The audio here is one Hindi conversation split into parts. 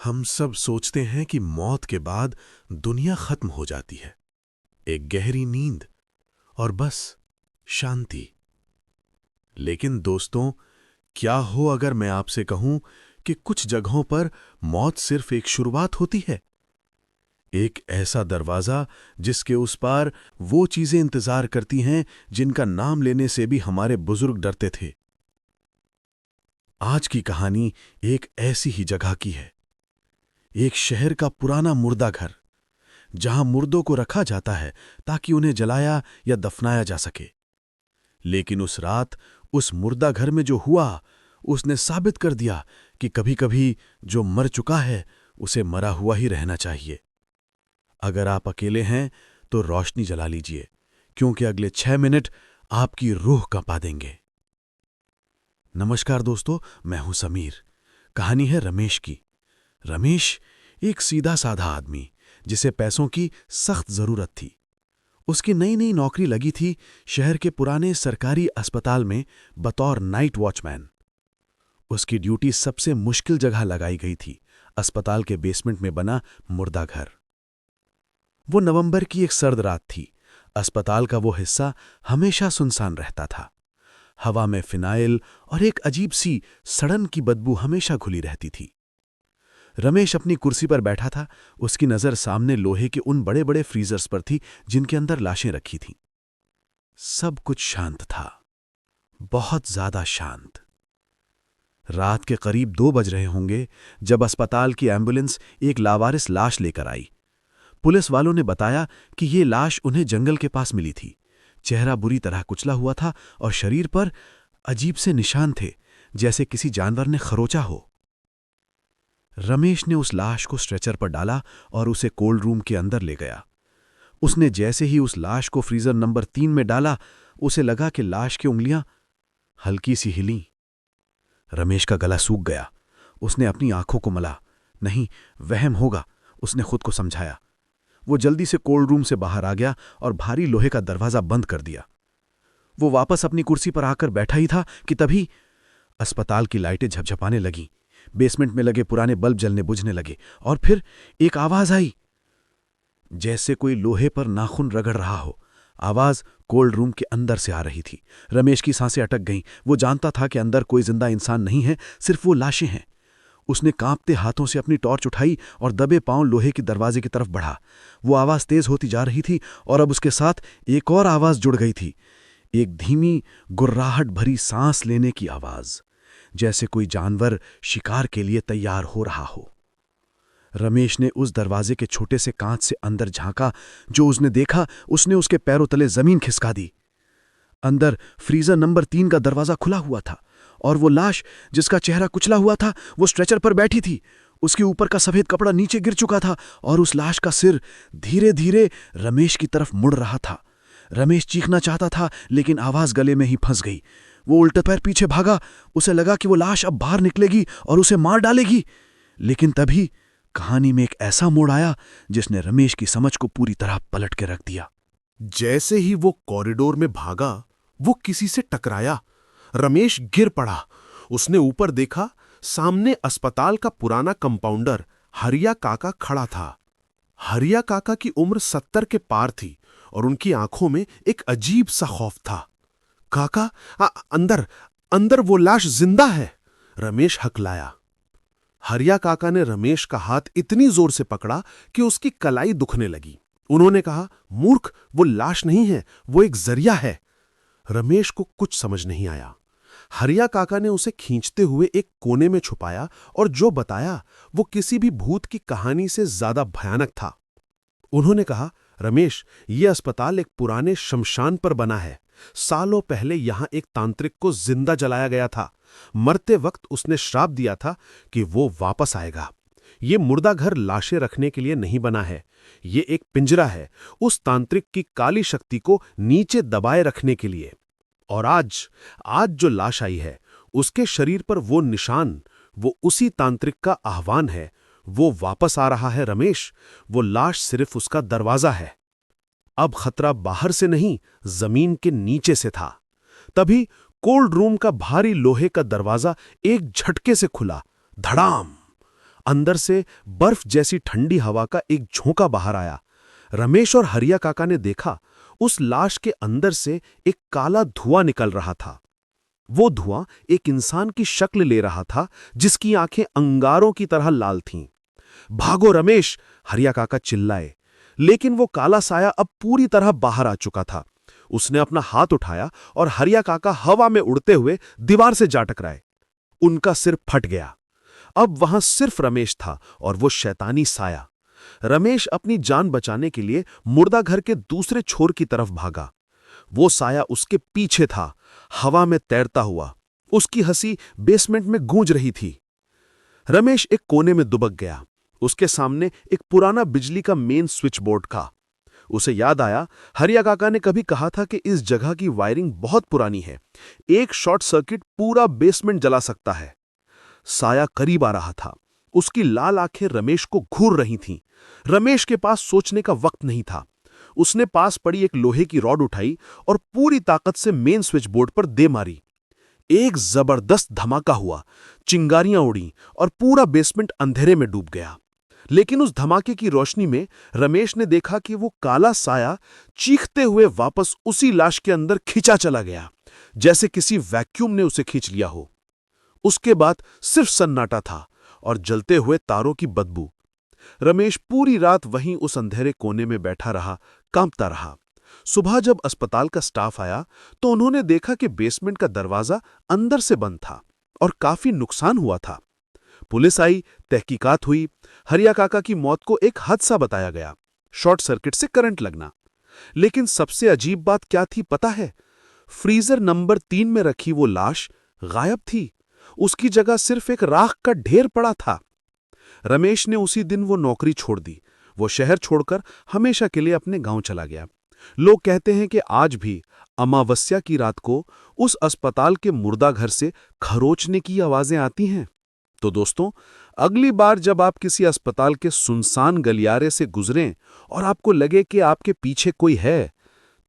हम सब सोचते हैं कि मौत के बाद दुनिया खत्म हो जाती है, एक गहरी नींद और बस शांति। लेकिन दोस्तों, क्या हो अगर मैं आपसे कहूं कि कुछ जगहों पर मौत सिर्फ एक शुरुआत होती है, एक ऐसा दरवाजा जिसके उस पार वो चीजें इंतजार करती हैं जिनका नाम लेने से भी हमारे बुजुर्ग डरते थे। आज की कहानी एक ऐसी ही जगह की है, एक शहर का पुराना मुर्दा घर, जहां मुर्दों को रखा जाता है ताकि उन्हें जलाया या दफनाया जा सके। लेकिन उस रात उस मुर्दा घर में जो हुआ, उसने साबित कर दिया कि कभी-कभी जो मर चुका है उसे मरा हुआ ही रहना चाहिए। अगर आप अकेले हैं तो रोशनी जला लीजिए, क्योंकि अगले 6 मिनट आपकी रूह कंपा देंगे। नमस्कार दोस्तों, मैं हूं समीर। कहानी है रमेश की। रमेश एक सीधा साधा आदमी जिसे पैसों की सख्त जरूरत थी। उसकी नई नई नौकरी लगी थी शहर के पुराने सरकारी अस्पताल में बतौर नाइट वॉचमैन। उसकी ड्यूटी सबसे मुश्किल जगह लगाई गई थी, अस्पताल के बेसमेंट में बना मुर्दा घर। वो नवंबर की एक सर्द रात थी। अस्पताल का वो हिस्सा हमेशा सुनसान रहता था। हवा में फिनाइल और एक अजीब सी सड़न की बदबू हमेशा घुली रहती थी। रमेश अपनी कुर्सी पर बैठा था। उसकी नजर सामने लोहे के उन बड़े बड़े फ्रीजर्स पर थी जिनके अंदर लाशें रखी थीं। सब कुछ शांत था, बहुत ज्यादा शांत। रात के करीब 2 बज रहे होंगे जब अस्पताल की एम्बुलेंस एक लावारिस लाश लेकर आई। पुलिस वालों ने बताया कि ये लाश उन्हें जंगल के पास मिली थी। चेहरा बुरी तरह कुचला हुआ था और शरीर पर अजीब से निशान थे, जैसे किसी जानवर ने खरोचा हो। रमेश ने उस लाश को स्ट्रेचर पर डाला और उसे कोल्ड रूम के अंदर ले गया। उसने जैसे ही उस लाश को फ्रीजर नंबर 3 में डाला, उसे लगा कि लाश की उंगलियां हल्की सी हिलीं। रमेश का गला सूख गया। उसने अपनी आंखों को मला। नहीं, वहम होगा, उसने खुद को समझाया। वो जल्दी से कोल्ड रूम से बाहर आ गया और भारी लोहे का दरवाजा बंद कर दिया। वो वापस अपनी कुर्सी पर आकर बैठा ही था कि तभी अस्पताल की लाइटें झपझपाने लगीं। बेसमेंट में लगे पुराने बल्ब जलने बुझने लगे और फिर एक आवाज आई, जैसे कोई लोहे पर नाखून रगड़ रहा हो। आवाज कोल्ड रूम के अंदर से आ रही थी। रमेश की सांसें अटक गईं। वो जानता था कि अंदर कोई जिंदा इंसान नहीं है, सिर्फ वो लाशें हैं। उसने कांपते हाथों से अपनी टॉर्च उठाई और दबे पांव लोहे के दरवाजे की तरफ बढ़ा। वो आवाज तेज होती जा रही थी और अब उसके साथ एक और आवाज जुड़ गई थी, एक धीमी गुर्राहट भरी सांस लेने की आवाज, जैसे कोई जानवर शिकार के लिए तैयार हो रहा हो। रमेश ने उस दरवाजे के छोटे से कांच से अंदर झांका। जो उसने देखा, उसने उसके पैरों तले जमीन खिसका दी। अंदर फ्रीजर नंबर 3 का दरवाजा खुला हुआ था और वो लाश जिसका चेहरा कुचला हुआ था, वो स्ट्रेचर पर बैठी थी। उसके ऊपर का सफेद कपड़ा नीचे गिर चुका था और उस लाश का सिर धीरे धीरे रमेश की तरफ मुड़ रहा था। रमेश चीखना चाहता था, लेकिन आवाज गले में ही फंस गई। वो उल्टे पैर पीछे भागा। उसे लगा कि वो लाश अब बाहर निकलेगी और उसे मार डालेगी। लेकिन तभी कहानी में एक ऐसा मोड़ आया जिसने रमेश की समझ को पूरी तरह पलट के रख दिया। जैसे ही वो कॉरिडोर में भागा, वो किसी से टकराया। रमेश गिर पड़ा। उसने ऊपर देखा, सामने अस्पताल का पुराना कंपाउंडर हरिया काका खड़ा था। हरिया काका की उम्र 70 के पार थी और उनकी आंखों में एक अजीब सा खौफ था। काका, अंदर अंदर वो लाश जिंदा है। रमेश हकलाया। हरिया काका ने रमेश का हाथ इतनी जोर से पकड़ा कि उसकी कलाई दुखने लगी। उन्होंने कहा, मूर्ख, वो लाश नहीं है, वो एक जरिया है। रमेश को कुछ समझ नहीं आया। हरिया काका ने उसे खींचते हुए एक कोने में छुपाया और जो बताया वो किसी भी भूत की कहानी से ज्यादा भयानक था। उन्होंने कहा, रमेश, ये अस्पताल एक पुराने शमशान पर बना है। सालों पहले यहां एक तांत्रिक को जिंदा जलाया गया था। मरते वक्त उसने श्राप दिया था कि वो वापस आएगा। ये मुर्दा घर लाशें रखने के लिए नहीं बना है, ये एक पिंजरा है उस तांत्रिक की काली शक्ति को नीचे दबाए रखने के लिए। और आज जो लाश आई है, उसके शरीर पर वो निशान, वो उसी तांत्रिक का आह्वान है। वो वापस आ रहा है रमेश। वो लाश सिर्फ उसका दरवाजा है। अब खतरा बाहर से नहीं, जमीन के नीचे से था। तभी कोल्ड रूम का भारी लोहे का दरवाजा एक झटके से खुला। धड़ाम! अंदर से बर्फ जैसी ठंडी हवा का एक झोंका बाहर आया। रमेश और हरिया काका ने देखा, उस लाश के अंदर से एक काला धुआं निकल रहा था। वो धुआं एक इंसान की शक्ल ले रहा था, जिसकी आंखें अंगारों की तरह लाल थीं। भागो रमेश, हरिया काका चिल्लाए। लेकिन वो काला साया अब पूरी तरह बाहर आ चुका था। उसने अपना हाथ उठाया और हरिया काका हवा में उड़ते हुए दीवार से जा टकराए। उनका सिर फट गया। अब वहां सिर्फ रमेश था और वो शैतानी साया। रमेश अपनी जान बचाने के लिए मुर्दा घर के दूसरे छोर की तरफ भागा। वो साया उसके पीछे था, हवा में तैरता हुआ। उसकी हंसी बेसमेंट में गूंज रही थी। रमेश एक कोने में दुबक गया। उसके सामने एक पुराना बिजली का मेन स्विच बोर्ड था। उसे याद आया, हरिया काका ने कभी कहा था कि इस जगह की वायरिंग बहुत पुरानी है। एक शॉर्ट सर्किट पूरा बेसमेंट जला सकता है। साया करीब आ रहा था। उसकी लाल आंखें रमेश को घूर रही थीं। रमेश के पास सोचने का वक्त नहीं था। उसने पास पड़ी एक लोहे की रॉड उठाई और पूरी ताकत से मेन स्विच बोर्ड पर दे मारी। एक जबरदस्त धमाका हुआ, चिंगारियां उड़ी और पूरा बेसमेंट अंधेरे में डूब गया। लेकिन उस धमाके की रोशनी में रमेश ने देखा कि वो काला साया चीखते हुए वापस उसी लाश के अंदर खिंचा चला गया, जैसे किसी वैक्यूम ने उसे खींच लिया हो। उसके बाद सिर्फ सन्नाटा था और जलते हुए तारों की बदबू। रमेश पूरी रात वहीं उस अंधेरे कोने में बैठा रहा, कांपता रहा। सुबह जब अस्पताल का स्टाफ आया तो उन्होंने देखा कि बेसमेंट का दरवाजा अंदर से बंद था और काफी नुकसान हुआ था। पुलिस आई, तहकीकात हुई। हरिया काका की मौत को एक हादसा बताया गया, शॉर्ट सर्किट से करंट लगना। लेकिन सबसे अजीब बात क्या थी पता है? फ्रीजर नंबर 3 में रखी वो लाश गायब थी। उसकी जगह सिर्फ एक राख का ढेर पड़ा था। रमेश ने उसी दिन वो नौकरी छोड़ दी। वो शहर छोड़कर हमेशा के लिए अपने गांव चला गया। लोग कहते हैं कि आज भी अमावस्या की रात को उस अस्पताल के मुर्दा घर से खरोचने की आवाजें आती हैं। तो दोस्तों, अगली बार जब आप किसी अस्पताल के सुनसान गलियारे से गुजरें और आपको लगे कि आपके पीछे कोई है,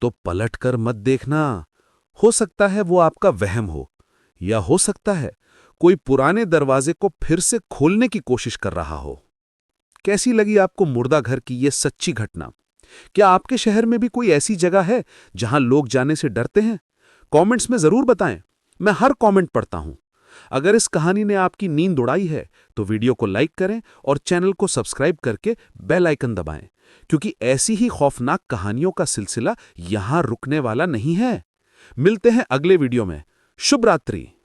तो पलटकर मत देखना। हो सकता है वो आपका वहम हो, या हो सकता है कोई पुराने दरवाजे को फिर से खोलने की कोशिश कर रहा हो। कैसी लगी आपको मुर्दा घर की ये सच्ची घटना? क्या आपके शहर में भी कोई ऐसी जगह है जहां लोग जाने से डरते हैं? कमेंट्स में जरूर बताएं। मैं हर कमेंट पढ़ता हूं। अगर इस कहानी ने आपकी नींद उड़ाई है तो वीडियो को लाइक करें और चैनल को सब्सक्राइब करके बेल आइकन दबाएं, क्योंकि ऐसी ही खौफनाक कहानियों का सिलसिला यहां रुकने वाला नहीं है। मिलते हैं अगले वीडियो में। शुभ रात्रि।